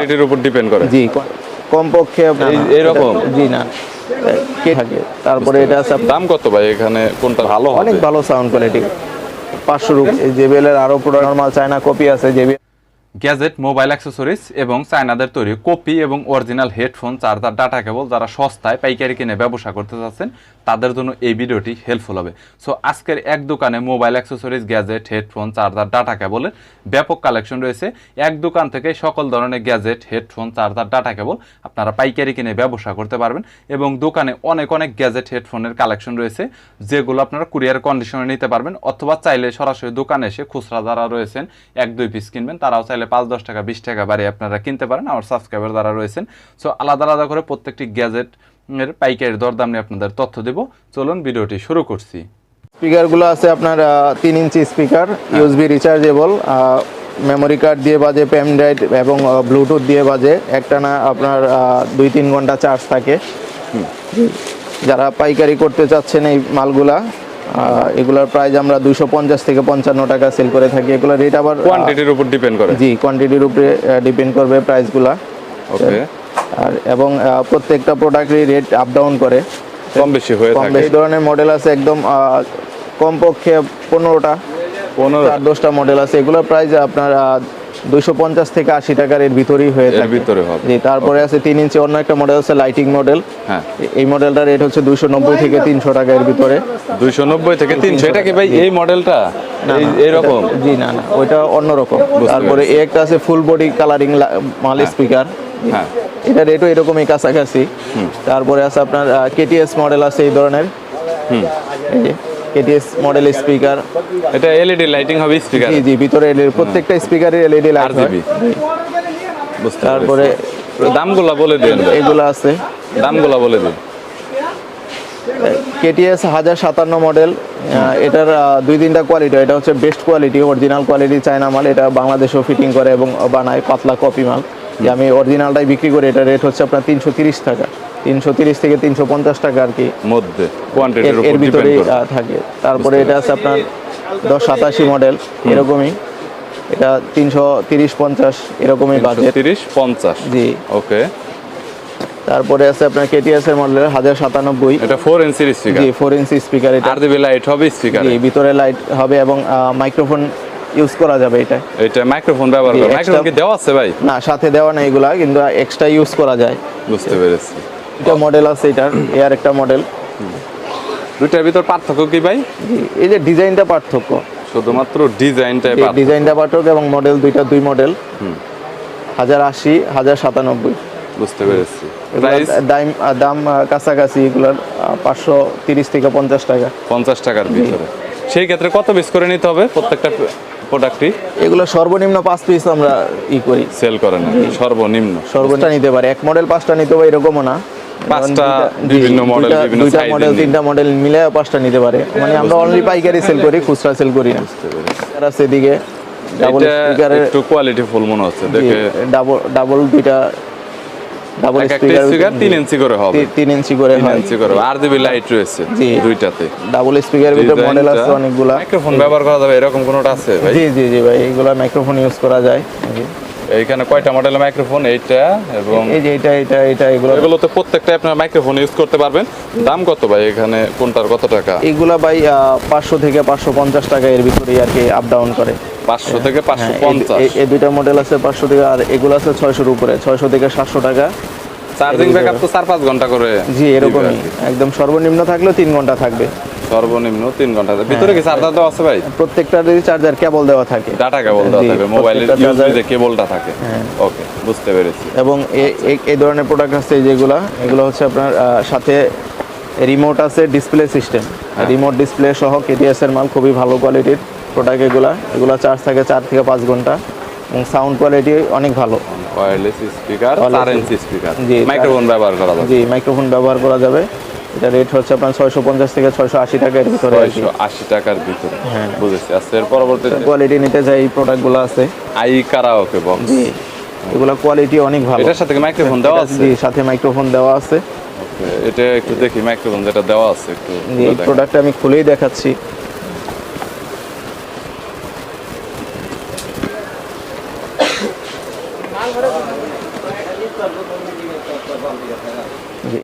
কোয়ান্টিটির উপর ডিপেন্ড করে। জি, কমপক্ষে এরকম জি না কে থাকে। তারপরে এটা আছে দাম কত ভাই এখানে, কোনটা ভালো হবে? অনেক ভালো সাউন্ড কোয়ালিটি, 500 রুপি। JBL এর আরো পুরো নরমাল চায়না কপি আছে JBL গ্যাজেট, মোবাইল অ্যাক্সেসরিজ এবং চায়নাদের তৈরি কপি এবং original headphone, charger, data cable যারা সস্তায় পাইকারি কিনে ব্যবসা করতে চাচ্ছেন তাদের জন্য এই ভিডিওটি হেল্পফুল হবে। সো আজকের এক দোকানে mobile accessories, gadget, headphone, charger, data কেবলের ব্যাপক কালেকশন রয়েছে। এক দোকান থেকে সকল ধরনের gadget, headphone, charger, data cable আপনারা পাইকারি কিনে ব্যবসা করতে পারবেন। এবং দোকানে অনেক অনেক গ্যাজেট, হেডফোনের কালেকশন রয়েছে যেগুলো আপনারা কুরিয়ার কন্ডিশনে নিতে পারবেন, অথবা চাইলে সরাসরি দোকানে এসে খুচরা যারা রয়েছেন 1-2 পিস কিনবেন তারাও চাইলে 5-10 টাকা 20 টাকা বাড়িয়ে আপনারা কিনতে পারেন আমার সাবস্ক্রাইবার যারা রয়েছেন। সো আলাদা আলাদা করে প্রত্যেকটি গ্যাজেট এর পাইকারি দরদাম নিয়ে আপনাদের তথ্য দেব। চলুন ভিডিওটি শুরু করছি। স্পিকারগুলো আছে আপনার 3 inch speaker, USB rechargeable, memory card দিয়ে বাজে, পেন ড্রাইভ এবং ব্লুটুথ দিয়ে বাজে। একটানা আপনার 2-3 ঘন্টা চার্জ থাকে। যারা পাইকারি করতে চাচ্ছেন এই মালগুলা, এগুলোর প্রাইস আমরা 250 থেকে 55 টাকা সেল করে থাকি। এগুলো রেট আবার কোয়ান্টিটির উপর ডিপেন্ড করে। জি, কোয়ান্টিটির উপরে ডিপেন্ড করবে প্রাইসগুলা। ওকে। আর এবং প্রত্যেকটা প্রোডাক্টের রেট আপ ডাউন করে, কম বেশি হয়ে থাকে। এই ধরনের মডেল আছে একদম কমপক্ষে 15টা 10টা মডেল আছে। এগুলোর প্রাইস আপনার 250 থেকে 80 টাকার এর ভিতরেই হয়ে থাকে। ভিতরে হবে। জি, তারপরে আছে 3 ইঞ্চি অন্য একটা মডেল আছে লাইটিং মডেল। হ্যাঁ, এই মডেলটার রেট হচ্ছে 290 থেকে 300 টাকা এর ভিতরে। 290 থেকে 300। এটা কি ভাই এই মডেলটা এইরকম? জি না, ওইটা অন্যরকম। তারপরে এই একটা আছে ফুল বডি কালারিং মাল স্পিকার। হ্যাঁ, এটা রেটও এরকমই কাছাকাছি। তারপরে আছে আপনার KTS মডেল আছে এই ধরনের। এই যে KTS মডেল স্পিকার। এটা LED লাইটিং হবে স্পিকার? জি জি, ভিতরে LED, প্রত্যেকটা স্পিকারে LED লাইট হবে। তারপরে দামগুলো বলে দেন। এগুলো আছে, দামগুলো বলে দিন। KTS 1057 model. এটার 2-3টা কোয়ালিটি। এটা হচ্ছে best quality, original quality China মাল। এটা বাংলাদেশেও ফিটিং করে এবং বানায়, পাতলা কপি মাল। যে আমি অরিজিনালটাই বিক্রি করি। এটা রেট হচ্ছে আপনার 330 টাকা, 330 থেকে 350 টাকা আর কি মধ্যে, কোয়ান্টিটির উপর এর ভিতরে ডিপেন্ড করে থাকে। তারপরে এটা আছে আপনার 1087 মডেল, এরকমই। এটা 330-50 এরকমই বাজেট। 330-50। জি, ওকে। তারপরে আছে আপনার KTS এর মডেল 1097। এটা 4 ইঞ্চির স্পিকার? জি, 4 ইঞ্চি স্পিকার। এটা RGB লাইট হবে স্পিকারে? জি, ভিতরে লাইট হবে এবং মাইক্রোফোন ইউজ করা যাবে। এটা মাইক্রোফোন ব্যবহার করে? মাইক্রোফোন কি দেওয়া আছে ভাই? না, সাথে দেওয়া না, এগুলা কিন্তু এক্সট্রা ইউজ করা যায়। বুঝতে পেরেছি। এটা মডেল আছে, এটার এর একটা মডেল। দুইটার ভিতর পার্থক্য কি ভাই? এই যে ডিজাইনটা পার্থক্য, শুধুমাত্র ডিজাইনটাই পার্থক্য। ডিজাইনটা পার্থক্য এবং মডেল দুই মডেল। 1080, 1097। বুঝতে পেরেছি। দাম কাছাকাছি এগুলোর 530 থেকে 50 টাকা। 50 টাকার ভিতরে। সেই ক্ষেত্রে কত পিস করে নিতে হবে প্রত্যেকটা প্রোডাক্টই? এগুলো সর্বনিম্ন 5 পিস আমরা করি, সেল করেন। সর্বনিম্ন নিতে পারে। এক মডেল 5টা নিতে পারে এরকমও না। 5টা বিভিন্ন মডেল, বিভিন্ন সাইজ, 3টা মডেল মিলে 5টা নিতে পারে। মানে আমরা অনলি পাইকারি সেল করি, খুচরা সেল করি না। আছে এদিকে ডাবল স্পিকারের, একটু কোয়ালিটি ফুল মনে হচ্ছে দেখে। ডাবল দুইটা ডাবল স্পিকার 3 ইঞ্চি করে হবে। 3 ইঞ্চি করে হয়। 3 ইঞ্চি করে। RGB লাইট রয়েছে দুইটাতে। ডাবল স্পিকারের ভিতরে মডেল আছে অনেকগুলা। মাইক্রোফোন ব্যবহার করা যাবে এরকম কোনটা আছে ভাই? জি জি জি ভাই, এগুলা মাইক্রোফোন ইউজ করা যায়। এইখানে কয়টা মডেলের মাইক্রোফোন? এইটা এবং এই যে এটা এগুলো তো প্রত্যেকটা আপনারা মাইক্রোফোন ইউজ করতে পারবেন। দাম কত ভাই এখানে, কোনটার কত টাকা? এগুলা ভাই 500 থেকে 550 টাকা এর ভিতরে আর কি আপ ডাউন করে। 500 থেকে 550। এই দুইটা মডেল আছে 500 থেকে, আর এগুলো আছে 600 এর উপরে, 600 থেকে 700 টাকা। চার্জিং ব্যাকআপ তো 4-5 ঘন্টা করে? জি, এরকমই। একদম সর্বনিম্ন থাকলেও 3 ঘন্টা থাকবে। সর্বনিম্ন 3 ঘন্টা। ভিতরে কি চার্জার দেওয়া আছে ভাই? প্রত্যেকটারই চার্জার কেবল দেওয়া থাকে, ডাটা কেবল দেওয়া থাকে, মোবাইলের ইউএসবি যে কেবলটা থাকে। ওকে, বুঝতে পেরেছি। এবং এই ধরনের প্রোডাক্ট আছে এগুলো হচ্ছে আপনার সাথে রিমোট আছে, ডিসপ্লে সিস্টেম, রিমোট ডিসপ্লে সহ KTS এর মাল, খুবই ভালো কোয়ালিটির প্রোডাক্ট। এগুলো চার্জ থাকে 4 থেকে 5 ঘন্টা এবং সাউন্ড কোয়ালিটি অনেক ভালো। Wireless speaker, 4 inch speaker. জি, মাইক্রোফোন ব্যবহার করা যাবে? জি, মাইক্রোফোন ব্যবহার করা যাবে। এটা রেট হচ্ছে আপনার 650 থেকে 680 টাকার ভিতরে। 680 টাকার ভিতরে, বুঝেছি। আচ্ছা, এর পরবর্তীতে কোয়ালিটি নিতে চাই এই প্রোডাক্টগুলো আছে। Karaoke box. জি, এগুলো কোয়ালিটি অনেক ভালো। এটার সাথে মাইক্রোফোন দেওয়া আছে? জি, সাথে মাইক্রোফোন দেওয়া আছে। এটা একটু দেখি মাইক্রোফোন যেটা দেওয়া আছে একটু। এই প্রোডাক্টটা আমি খুলেই দেখাচ্ছি।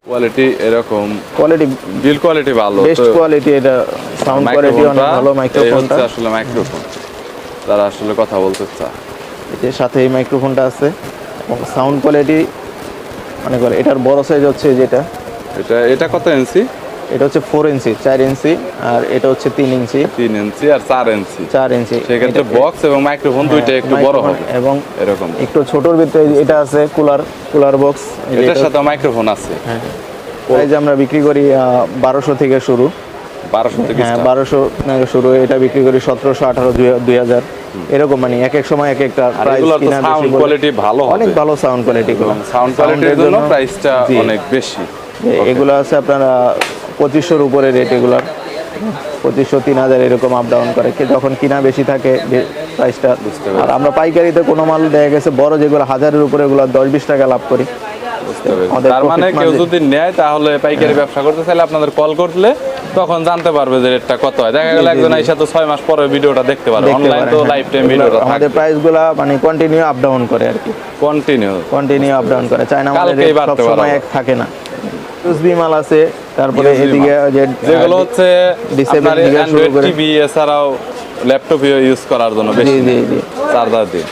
কোয়ালিটি এরকম, কোয়ালিটি বিল কোয়ালিটি ভালো, বেস্ট কোয়ালিটি, এটা সাউন্ড কোয়ালিটি অনেক ভালো। মাইক্রোফোনটা আসলে মাইক্রোফোন তারা আসলে কথা বলতে চায়, এর সাথে এই মাইক্রোফোনটা আছে এবং সাউন্ড কোয়ালিটি অনেক ভালো। এটার বড় সাইজ হচ্ছে যেটা, এটা কত ইঞ্চি? এটা হচ্ছে 4 ইঞ্চি, 4 ইঞ্চি, আর এটা হচ্ছে 3 ইঞ্চি, 3 ইঞ্চি আর 4 ইঞ্চি। 4 ইঞ্চি। সেক্ষেত্রে বক্স এবং মাইক্রোফোন দুইটা একটু বড় হবে এবং এরকম। একটু ছোটর ভিতরে এটা আছে কুলার বক্স, এটার সাথে মাইক্রোফোন আছে। হ্যাঁ, প্রাইস আমরা বিক্রি করি 1200 থেকে শুরু। 1200 থেকে হ্যাঁ, start। 1200 থেকে শুরু। এটা বিক্রি করি 1700, 1800, 2000 এরকম, মানে এক এক সময় এক একটা আর প্রাইস এগুলোর তো কিনা বেশি সাউন্ড বলে। কোয়ালিটি ভালো হবে, অনেক ভালো সাউন্ড কোয়ালিটি গুলো। সাউন্ড কোয়ালিটির জন্য প্রাইসটা অনেক বেশি। এগুলো আছে আপনার 2500 উপরে রেট, এগুলার 2500, 3000 এরকম আপ ডাউন করে। যখন কিনা বেশি থাকে প্রাইসটা। আর আমরা পাইকারিতে কোনো মাল দেখা গেছে বড় যেগুলো 1000-এর উপরে, এগুলো 10-20 টাকা লাভ করি। আমাদের তার মানে profit কেউ margin- যদি নেয় তাহলে পাইকারি ব্যবসা করতে চাইলে আপনাদের কল করলে তখন জানতে পারবে যে রেটটা কত হয়। দেখা গেল একজন আইসা তো 6 মাস পরে ভিডিওটা দেখতে পারবে, দেখতে অনলাইন পারেন, তো হ্যাঁ। লাইফ টাইম এগুলো ভিডিওটা আমাদের থাকবে, প্রাইসগুলো মানে কন্টিনিউ আপ ডাউন করে আর কি, কন্টিনিউ আপ ডাউন করে। চায়না মালের কালকেই রেট বাড়তে সব সময় পারে। এক থাকে না। ইউএসবি মাল আছে, তারপরে USB এদিকে যে যেগুলো হচ্ছে D7 আপনার থেকে শুরু অ্যান্ড্রয়েড করে। টিভি এছাড়াও ল্যাপটপ ইউজ করার জন্য বেশি জি, জি। চার্জার দিয়ে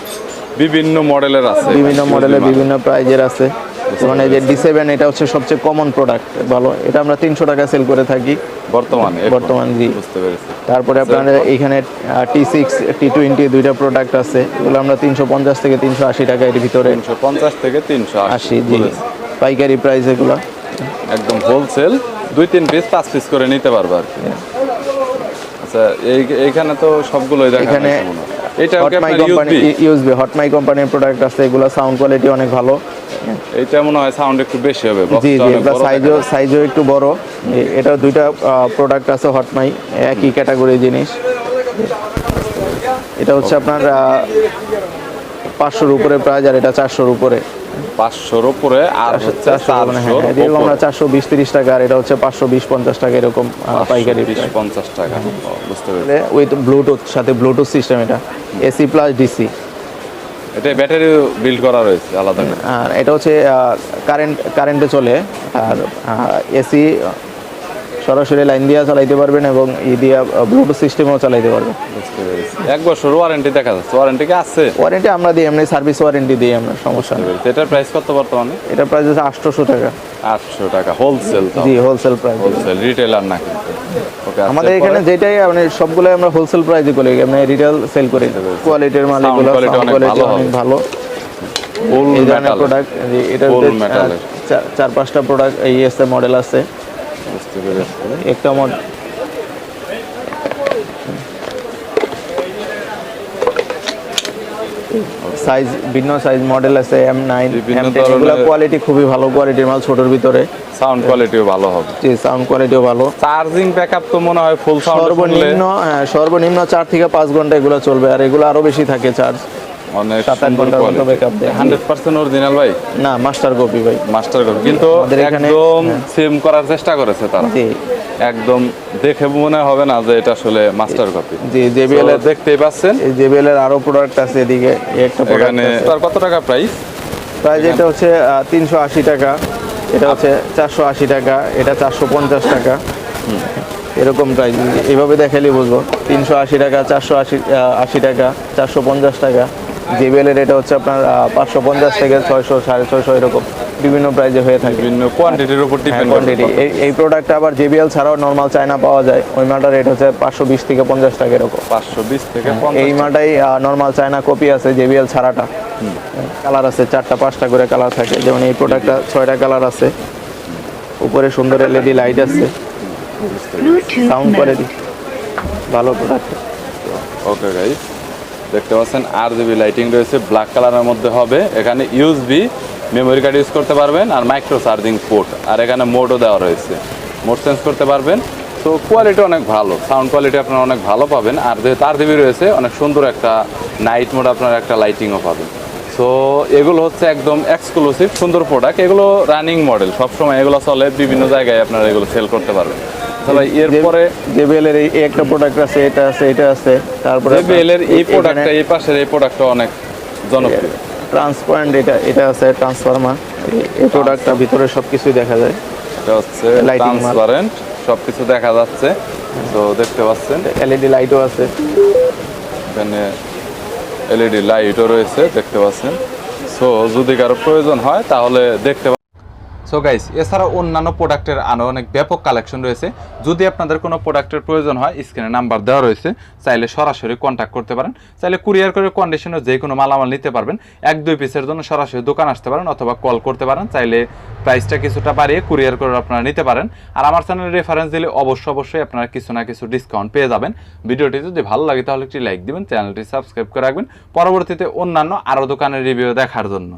বিভিন্ন মডেলের আছে, বিভিন্ন মডেলের USB মাল। বিভিন্ন প্রাইজের আছে। মানে যে D7 এটা হচ্ছে সবচেয়ে কমন প্রোডাক্ট, ভালো। এটা আমরা 300 টাকা সেল করে থাকি বর্তমান জি। বুঝতে পেরেছি। তারপরে আপনার এখানে T6, T20 দুইটা প্রোডাক্ট আছে, এগুলো আমরা 350 থেকে 380 টাকা এর ভিতরে 350 থেকে 380 জি, পাইকারি প্রাইস এগুলো। একদম হোলসেল 2-3 পিস 5 পিস করে নিতে পারবে আর কি। আচ্ছা, এইখানে তো সবগুলোই দেখা এখানে এটাও কি হটমাই আপনার কোম্পানি, ইউএসবি হটমাই কোম্পানির প্রোডাক্ট আছে, এগুলো সাউন্ড কোয়ালিটি অনেক ভালো। এইটা মনে হয় সাউন্ড একটু বেশি হবে, জি, বক্সটা অনেক এগুলো বড় দেখা সাইজও একটু বড়। এটা দুইটা প্রোডাক্ট আছে হটমাই, একই ক্যাটাগরি জিনিস। এটা হচ্ছে আপনার 500-র উপরে প্রাইস, আর এটা 400-র উপরে। 500-র উপরে আর হচ্ছে 400 মানে হ্যাঁ, এরকম আমরা 420-30 টাকা, আর এটা হচ্ছে 520-50 টাকা এরকম পাইকারি। 50 টাকা। বুঝতে পেরেছি। উইথ ব্লুটুথ, সাথে ব্লুটুথ সিস্টেম, এটা এসি প্লাস ডিসি। এটা ব্যাটারি বিল্ড করা রয়েছে আলাদা করে। আর এটা হচ্ছে কারেন্টে চলে, আর এসি সরাসরি লাইন দিয়ে চালাইতে পারবেন এবং দিয়ে ব্লুটুথ সিস্টেমেও চালাইতে পারবেন। বুঝতে পেরেছি। 1 বছর ওয়ারেন্টি দেখা যাচ্ছে, ওয়ারেন্টি কি আছে? ওয়ারেন্টি আমরা দিই, এমনি সার্ভিস ওয়ারেন্টি দিই আমরা, সমস্যা নেই। এটার প্রাইস কত বর্তমানে? এটা প্রাইস হচ্ছে 800 টাকা। 800 টাকা হোলসেল, জি, হোলসেল প্রাইস। হোলসেল, রিটেলার না কিন্তু। ওকে, আমাদের এখানে যেটাই মানে সবগুলোই আমরা হোলসেল প্রাইসে করি, আমরা রিটেল সেল করি। কোয়ালিটির মাল এগুলো, quality সাউন্ড অনেক কোয়ালিটি ভালো অনেক হবে। ভালো। ফুল এই ধরনের মেটাল, প্রোডাক্ট, এটা ফুল মেটালের। 4-5টা প্রোডাক্ট এই এসে মডেল আছে। বুঝতে পেরেছি। একটা মডেল সাইজ, ভিন্ন সাইজ মডেল আছে, M9, বিভিন্ন M10, ধরনের- এগুলো কোয়ালিটি খুবই ভালো কোয়ালিটির মাল, ছোটর ভিতরে। সাউন্ড কোয়ালিটিও ভালো হবে। জি, সাউন্ড কোয়ালিটিও ভালো। চার্জিং ব্যাকআপ তো মনে হয় ফুল সাউন্ড সর্বনিম্ন 4 থেকে 5 ঘন্টা এগুলো চলবে, আর এগুলো আরো বেশি থাকে চার্জ, অনেক 7-8 সুন্দর ঘন্টার মতো ব্যাকআপ দেয়। 100% অরিজিনাল ভাই, না, মাস্টার কপি ভাই। মাস্টার কপি, কিন্তু আমাদের এখানে- একদম সেম করার চেষ্টা করেছে তারা। জি, একদম দেখে মনে হবে না যে এটা আসলে মাস্টার কপি। জি, JBL এর দেখতেই পাচ্ছেন এই JBL এর আরো প্রোডাক্ট আছে এদিকে, এই একটা প্রোডাক্ট এখানে। আছে। তার কত টাকা প্রাইস? প্রাইস এটা হচ্ছে 380 টাকা, এটা হচ্ছে 480 টাকা, এটা 450 টাকা, এরকম প্রাইস। এইভাবে দেখালে বুঝবো। 380 টাকা, 480 টাকা, 450 টাকা। JBL এর এটা হচ্ছে আপনার 550 থেকে 600, 650 এরকম বিভিন্ন প্রাইজে হয়ে থাকে। বিভিন্ন কোয়ান্টিটির উপর ডিপেন্ড কোয়ান্টিটি। এই প্রোডাক্টটা আবার JBL ছাড়াও নর্মাল চায়না পাওয়া যায়, ওই মালটার রেট হচ্ছে 520 থেকে 50 টাকা এরকম। 520 থেকে এই 50। মালটাই নর্মাল চায়না কপি আছে, JBL ছাড়াটা। কালার আছে 4টা-5টা করে কালার থাকে, যেমন এই প্রোডাক্টটা 6টা কালার আছে। উপরে সুন্দর LED লাইট আছে, সাউন্ড কোয়ালিটি ভালো প্রোডাক্ট। ওকে গাইস, দেখতে পাচ্ছেন RGB লাইটিং রয়েছে, ব্ল্যাক কালারের মধ্যে হবে। এখানে USB মেমোরি কার্ড ইউজ করতে পারবেন, আর মাইক্রো চার্জিং পোর্ট, আর এখানে মোডও দেওয়া রয়েছে, মোড চেঞ্জ করতে পারবেন। তো কোয়ালিটি অনেক ভালো, সাউন্ড কোয়ালিটি আপনারা অনেক ভালো পাবেন। আর যেহেতু RGB রয়েছে, অনেক সুন্দর একটা নাইট মোড আপনারা একটা লাইটিংও পাবেন। সো এগুলো হচ্ছে একদম এক্সক্লুসিভ সুন্দর প্রোডাক্ট, এগুলো রানিং মডেল, সবসময় এগুলো চলে, বিভিন্ন জায়গায় আপনারা এগুলো সেল করতে পারবেন। তাহলে এরপরে JBL এর এই একটা প্রোডাক্ট আছে, এটা আছে, এটা আছে। তারপরে JBL এর এই প্রোডাক্টটা, এই পাশের এই প্রোডাক্টটা অনেক জনপ্রিয়। ট্রান্সপারেন্ট এটা আছে ট্রান্সফরমার, এই প্রোডাক্টটা ভিতরে সবকিছুই দেখা যায়। এটা হচ্ছে Lighting মাল। ট্রান্সপারেন্ট, সবকিছু দেখা যাচ্ছে। তো দেখতে পাচ্ছেন এলইডি লাইটও আছে। এখানে এলইডি লাইটও রয়েছে, দেখতে পাচ্ছেন। সো যদি কারো প্রয়োজন হয় তাহলে দেখতে। সো গাইস, এছাড়াও অন্যান্য প্রোডাক্টের আরও অনেক ব্যাপক কালেকশন রয়েছে। যদি আপনাদের কোনো প্রোডাক্টের প্রয়োজন হয়, স্ক্রিনে নাম্বার দেওয়া রয়েছে, চাইলে সরাসরি কন্ট্যাক্ট করতে পারেন। চাইলে কুরিয়ার করে কন্ডিশনে যে কোনো মালামাল নিতে পারবেন। 1-2 পিসের জন্য সরাসরি দোকান আসতে পারেন অথবা কল করতে পারেন। চাইলে প্রাইসটা কিছুটা বাড়িয়ে কুরিয়ার করে আপনারা নিতে পারেন। আর আমার চ্যানেলে রেফারেন্স দিলে অবশ্যই আপনারা কিছু না কিছু ডিসকাউন্ট পেয়ে যাবেন। ভিডিওটি যদি ভালো লাগে তাহলে একটি লাইক দিবেন, চ্যানেলটি সাবস্ক্রাইব করে রাখবেন পরবর্তীতে অন্যান্য আরও দোকানের রিভিউ দেখার জন্য।